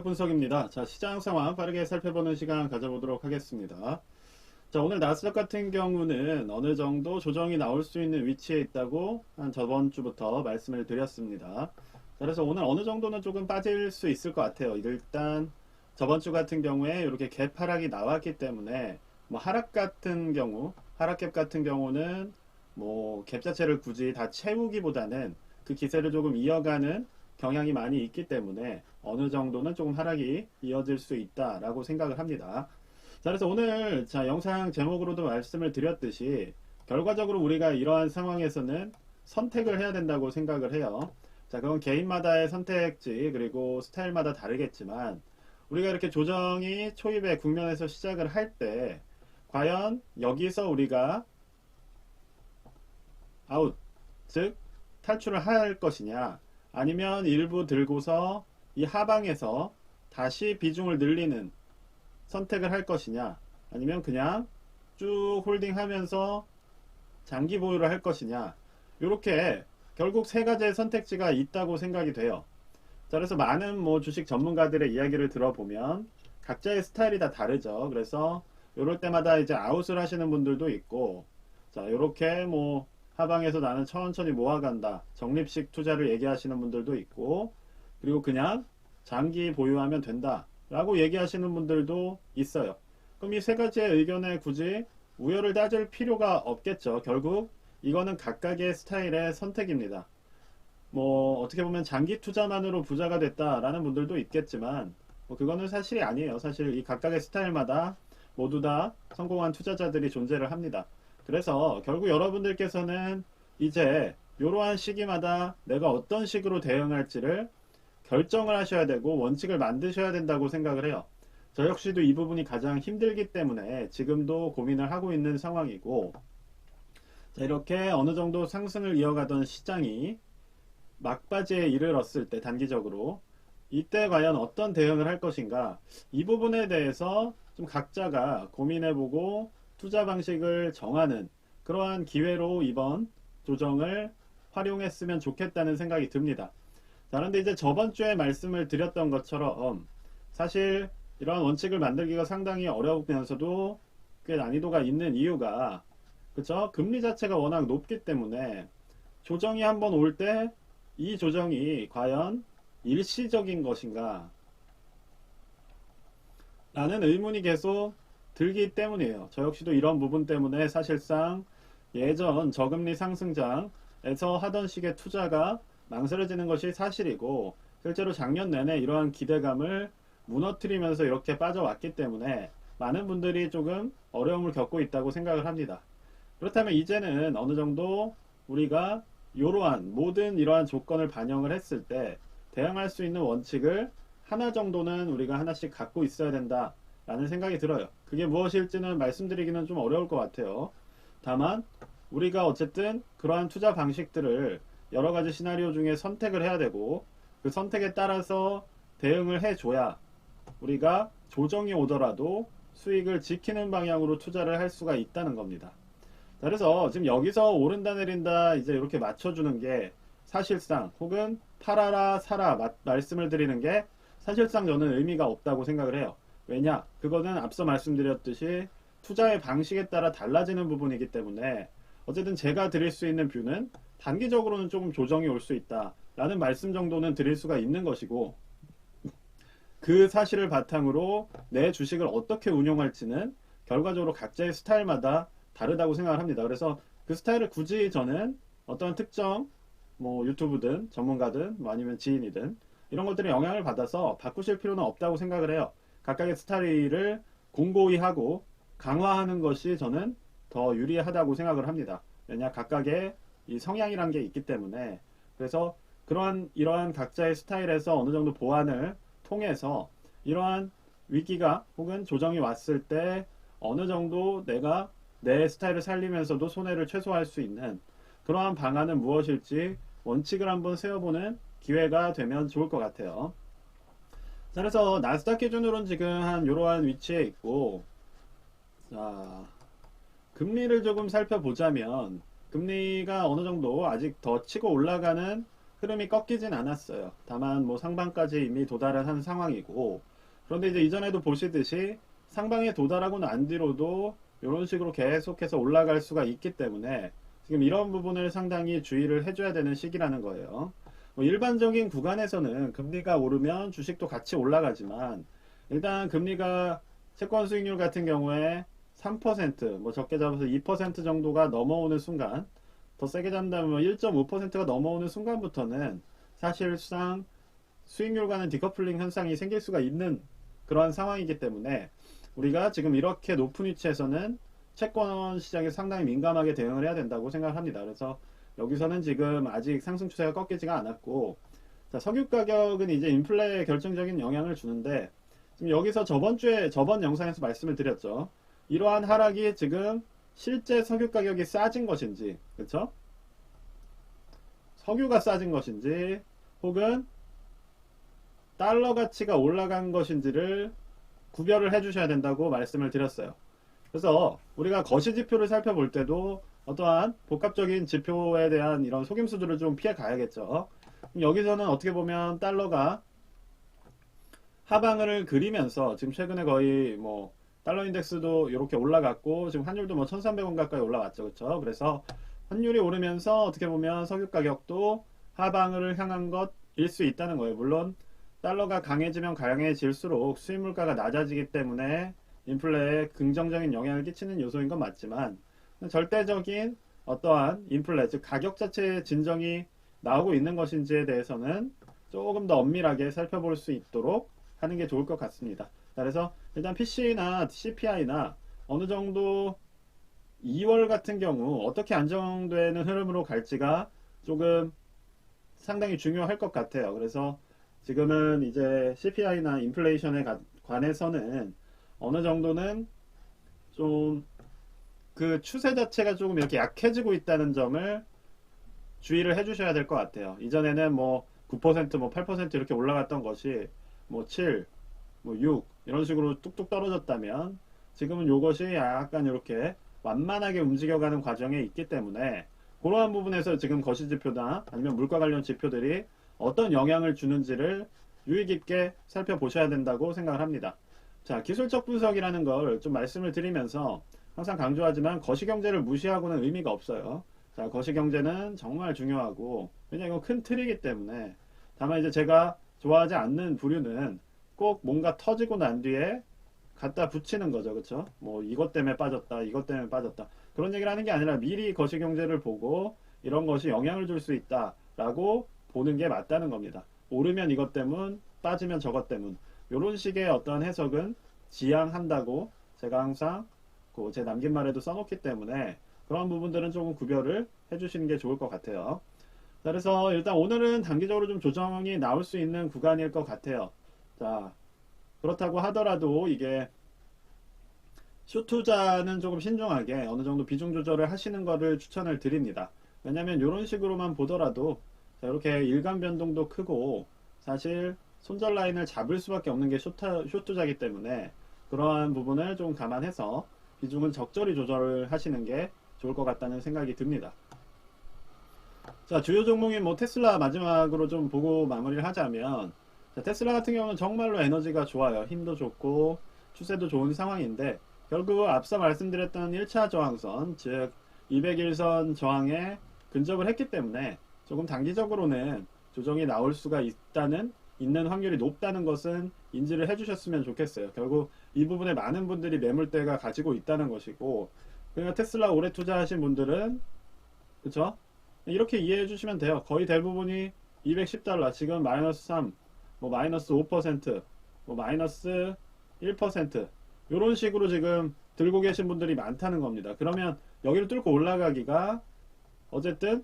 분석입니다. 자, 시장 상황 빠르게 살펴보는 시간 가져보도록 하겠습니다. 자, 오늘 나스닥 같은 경우는 어느 정도 조정이 나올 수 있는 위치에 있다고 한 저번 주부터 말씀을 드렸습니다. 자, 그래서 오늘 어느 정도는 조금 빠질 수 있을 것 같아요. 일단 저번 주 같은 경우에 이렇게 갭 하락이 나왔기 때문에 뭐 하락 같은 경우, 하락갭 같은 경우는 뭐 갭 자체를 굳이 다 채우기보다는 그 기세를 조금 이어가는 경향이 많이 있기 때문에 어느 정도는 조금 하락이 이어질 수 있다라고 생각을 합니다. 자, 그래서 오늘 영상 제목으로도 말씀을 드렸듯이 결과적으로 우리가 이러한 상황에서는 선택을 해야 된다고 생각을 해요. 자, 그건 개인마다의 선택지 그리고 스타일마다 다르겠지만 우리가 이렇게 조정이 초입의 국면에서 시작을 할 때 과연 여기서 우리가 아웃, 즉 탈출을 할 것이냐, 아니면 일부 들고서 이 하방에서 다시 비중을 늘리는 선택을 할 것이냐, 아니면 그냥 쭉 홀딩하면서 장기 보유를 할 것이냐, 이렇게 결국 세 가지의 선택지가 있다고 생각이 돼요. 자, 그래서 많은 뭐 주식 전문가들의 이야기를 들어보면 각자의 스타일이 다 다르죠. 그래서 이럴 때마다 이제 아웃을 하시는 분들도 있고, 자, 이렇게 뭐 하방에서 나는 천천히 모아간다, 적립식 투자를 얘기하시는 분들도 있고, 그리고 그냥 장기 보유하면 된다 라고 얘기하시는 분들도 있어요. 그럼 이 세 가지의 의견에 굳이 우열을 따질 필요가 없겠죠. 결국 이거는 각각의 스타일의 선택입니다. 뭐 어떻게 보면 장기 투자만으로 부자가 됐다라는 분들도 있겠지만 뭐 그거는 사실이 아니에요. 사실 이 각각의 스타일마다 모두 다 성공한 투자자들이 존재를 합니다. 그래서 결국 여러분들께서는 이제 이러한 시기마다 내가 어떤 식으로 대응할지를 결정을 하셔야 되고 원칙을 만드셔야 된다고 생각을 해요. 저 역시도 이 부분이 가장 힘들기 때문에 지금도 고민을 하고 있는 상황이고, 자, 이렇게 어느 정도 상승을 이어가던 시장이 막바지에 이르렀을 때 단기적으로 이때 과연 어떤 대응을 할 것인가, 이 부분에 대해서 좀 각자가 고민해보고 투자 방식을 정하는 그러한 기회로 이번 조정을 활용했으면 좋겠다는 생각이 듭니다. 자, 그런데 이제 저번 주에 말씀을 드렸던 것처럼 사실 이러한 원칙을 만들기가 상당히 어려우면서도 꽤 난이도가 있는 이유가, 그쵸? 금리 자체가 워낙 높기 때문에 조정이 한번 올 때 이 조정이 과연 일시적인 것인가 라는 의문이 계속 들기 때문이에요. 저 역시도 이런 부분 때문에 사실상 예전 저금리 상승장에서 하던 식의 투자가 망설여지는 것이 사실이고, 실제로 작년 내내 이러한 기대감을 무너뜨리면서 이렇게 빠져왔기 때문에 많은 분들이 조금 어려움을 겪고 있다고 생각을 합니다. 그렇다면 이제는 어느 정도 우리가 이러한 모든 이러한 조건을 반영을 했을 때 대응할 수 있는 원칙을 하나 정도는 우리가 하나씩 갖고 있어야 된다 라는 생각이 들어요. 그게 무엇일지는 말씀드리기는 좀 어려울 것 같아요. 다만 우리가 어쨌든 그러한 투자 방식들을 여러 가지 시나리오 중에 선택을 해야 되고, 그 선택에 따라서 대응을 해줘야 우리가 조정이 오더라도 수익을 지키는 방향으로 투자를 할 수가 있다는 겁니다. 자, 그래서 지금 여기서 오른다 내린다 이제 이렇게 맞춰주는 게 사실상, 혹은 팔아라 사라 말씀을 드리는 게 사실상 저는 의미가 없다고 생각을 해요. 왜냐? 그거는 앞서 말씀드렸듯이 투자의 방식에 따라 달라지는 부분이기 때문에 어쨌든 제가 드릴 수 있는 뷰는 단기적으로는 조금 조정이 올 수 있다 라는 말씀 정도는 드릴 수가 있는 것이고, 그 사실을 바탕으로 내 주식을 어떻게 운용할지는 결과적으로 각자의 스타일마다 다르다고 생각을 합니다. 그래서 그 스타일을 굳이 저는 어떤 특정 뭐 유튜브든 전문가든 뭐 아니면 지인이든 이런 것들이 영향을 받아서 바꾸실 필요는 없다고 생각을 해요. 각각의 스타일을 공고히 하고 강화하는 것이 저는 더 유리하다고 생각을 합니다. 왜냐, 각각의 이 성향이란 게 있기 때문에. 그래서 이러한 각자의 스타일에서 어느 정도 보완을 통해서 이러한 위기가 혹은 조정이 왔을 때 어느 정도 내가 내 스타일을 살리면서도 손해를 최소화할 수 있는 그러한 방안은 무엇일지 원칙을 한번 세워보는 기회가 되면 좋을 것 같아요. 자, 그래서 나스닥 기준으로는 지금 한 이러한 위치에 있고, 자, 금리를 조금 살펴보자면 금리가 어느 정도 아직 더 치고 올라가는 흐름이 꺾이진 않았어요. 다만 뭐 상방까지 이미 도달을 한 상황이고, 그런데 이제 이전에도 보시듯이 상방에 도달하고 난 뒤로도 이런 식으로 계속해서 올라갈 수가 있기 때문에 지금 이런 부분을 상당히 주의를 해줘야 되는 시기라는 거예요. 뭐 일반적인 구간에서는 금리가 오르면 주식도 같이 올라가지만, 일단 금리가 채권 수익률 같은 경우에 3%, 뭐 적게 잡아서 2% 정도가 넘어오는 순간, 더 세게 잡는다면 1.5%가 넘어오는 순간부터는 사실상 수익률과는 디커플링 현상이 생길 수가 있는 그러한 상황이기 때문에, 우리가 지금 이렇게 높은 위치에서는 채권 시장에 상당히 민감하게 대응을 해야 된다고 생각합니다. 그래서 여기서는 지금 아직 상승 추세가 꺾이지가 않았고, 자, 석유 가격은 이제 인플레에 결정적인 영향을 주는데, 지금 여기서 저번 영상에서 말씀을 드렸죠. 이러한 하락이 지금 실제 석유 가격이 싸진 것인지, 그쵸? 석유가 싸진 것인지, 혹은 달러 가치가 올라간 것인지를 구별을 해 주셔야 된다고 말씀을 드렸어요. 그래서 우리가 거시지표를 살펴볼 때도 어떠한 복합적인 지표에 대한 이런 속임수들을 좀 피해 가야겠죠. 여기서는 어떻게 보면 달러가 하방을 그리면서 지금 최근에 거의 뭐 달러 인덱스도 이렇게 올라갔고, 지금 환율도 뭐 1,300원 가까이 올라왔죠. 그렇죠? 그래서 환율이 오르면서 어떻게 보면 석유 가격도 하방을 향한 것일 수 있다는 거예요. 물론 달러가 강해지면 강해질수록 수입 물가가 낮아지기 때문에 인플레에 긍정적인 영향을 끼치는 요소인 건 맞지만, 절대적인 어떠한 인플레, 즉 가격 자체의 진정이 나오고 있는 것인지에 대해서는 조금 더 엄밀하게 살펴볼 수 있도록 하는 게 좋을 것 같습니다. 그래서 일단 PC나 CPI나 어느 정도 2월 같은 경우 어떻게 안정되는 흐름으로 갈지가 조금 상당히 중요할 것 같아요. 그래서 지금은 이제 CPI나 인플레이션에 관해서는 어느 정도는 좀 그 추세 자체가 조금 이렇게 약해지고 있다는 점을 주의를 해주셔야 될 것 같아요. 이전에는 뭐 9%, 뭐 8% 이렇게 올라갔던 것이 뭐 7, 뭐 6 이런 식으로 뚝뚝 떨어졌다면, 지금은 이것이 약간 이렇게 완만하게 움직여가는 과정에 있기 때문에, 그러한 부분에서 지금 거시지표나 아니면 물가 관련 지표들이 어떤 영향을 주는지를 유의 깊게 살펴보셔야 된다고 생각을 합니다. 자, 기술적 분석이라는 걸 좀 말씀을 드리면서 항상 강조하지만 거시경제를 무시하고는 의미가 없어요. 자, 거시경제는 정말 중요하고, 왜냐면 이건 큰 틀이기 때문에. 다만 이제 제가 좋아하지 않는 부류는 꼭 뭔가 터지고 난 뒤에 갖다 붙이는 거죠. 그쵸? 뭐 이것 때문에 빠졌다, 이것 때문에 빠졌다, 그런 얘기를 하는 게 아니라 미리 거시경제를 보고 이런 것이 영향을 줄 수 있다 라고 보는 게 맞다는 겁니다. 오르면 이것 때문, 빠지면 저것 때문, 이런 식의 어떤 해석은 지양한다고 제가 항상 제 남긴 말에도 써놓기 때문에, 그런 부분들은 조금 구별을 해주시는 게 좋을 것 같아요. 자, 그래서 일단 오늘은 단기적으로 좀 조정이 나올 수 있는 구간일 것 같아요. 자, 그렇다고 하더라도 이게 숏 투자는 조금 신중하게 어느 정도 비중 조절을 하시는 것을 추천을 드립니다. 왜냐면 이런 식으로만 보더라도, 자, 이렇게 일간 변동도 크고 사실 손절 라인을 잡을 수밖에 없는 게 숏 투자이기 때문에, 그러한 부분을 좀 감안해서 비중은 적절히 조절을 하시는 게 좋을 것 같다는 생각이 듭니다. 자, 주요 종목인 뭐 테슬라 마지막으로 좀 보고 마무리를 하자면, 자, 테슬라 같은 경우는 정말로 에너지가 좋아요. 힘도 좋고 추세도 좋은 상황인데, 결국 앞서 말씀드렸던 1차 저항선, 즉 200일선 저항에 근접을 했기 때문에 조금 단기적으로는 조정이 나올 수가 있는 확률이 높다는 것은 인지를 해주셨으면 좋겠어요. 결국 이 부분에 많은 분들이 매물대가 가지고 있다는 것이고, 그러니까 테슬라 오래 투자하신 분들은, 그쵸? 이렇게 이해해 주시면 돼요. 거의 대부분이 210달러, 지금 마이너스 3, 뭐 마이너스 5%, 뭐 마이너스 1%, 이런 식으로 지금 들고 계신 분들이 많다는 겁니다. 그러면 여기를 뚫고 올라가기가 어쨌든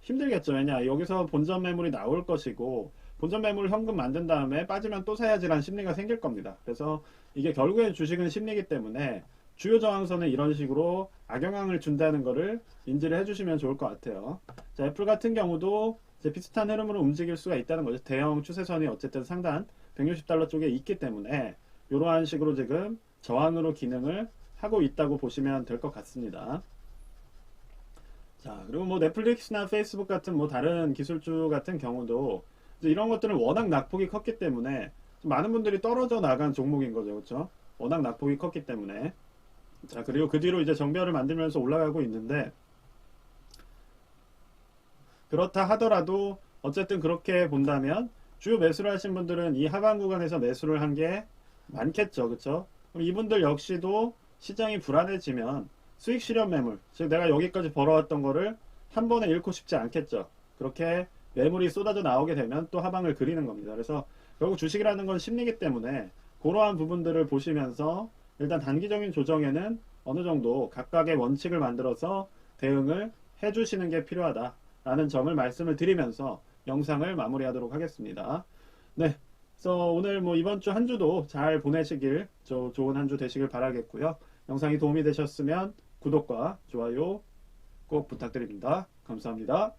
힘들겠죠. 왜냐, 여기서 본전 매물이 나올 것이고, 본전 매물 현금 만든 다음에 빠지면 또 사야지라는 심리가 생길 겁니다. 그래서 이게 결국엔 주식은 심리이기 때문에 주요 저항선에 이런 식으로 악영향을 준다는 것을 인지를 해주시면 좋을 것 같아요. 자, 애플 같은 경우도 이제 비슷한 흐름으로 움직일 수가 있다는 거죠. 대형 추세선이 어쨌든 상단 160달러 쪽에 있기 때문에 이러한 식으로 지금 저항으로 기능을 하고 있다고 보시면 될 것 같습니다. 자, 그리고 뭐 넷플릭스나 페이스북 같은 뭐 다른 기술주 같은 경우도 이제 이런 것들은 워낙 낙폭이 컸기 때문에 좀 많은 분들이 떨어져 나간 종목인 거죠. 그렇죠? 워낙 낙폭이 컸기 때문에. 자, 그리고 그 뒤로 이제 정배열을 만들면서 올라가고 있는데 그렇다 하더라도 어쨌든 그렇게 본다면 주요 매수를 하신 분들은 이 하방 구간에서 매수를 한 게 많겠죠. 그렇죠? 그럼 이분들 역시도 시장이 불안해지면 수익 실현 매물, 즉 내가 여기까지 벌어왔던 거를 한 번에 잃고 싶지 않겠죠. 그렇게 매물이 쏟아져 나오게 되면 또 하방을 그리는 겁니다. 그래서 결국 주식이라는 건 심리기 때문에 그러한 부분들을 보시면서 일단 단기적인 조정에는 어느 정도 각각의 원칙을 만들어서 대응을 해주시는 게 필요하다라는 점을 말씀을 드리면서 영상을 마무리하도록 하겠습니다. 네. 그래서 오늘 뭐 이번 주 한 주도 잘 보내시길, 좋은 한 주 되시길 바라겠고요. 영상이 도움이 되셨으면 구독과 좋아요 꼭 부탁드립니다. 감사합니다.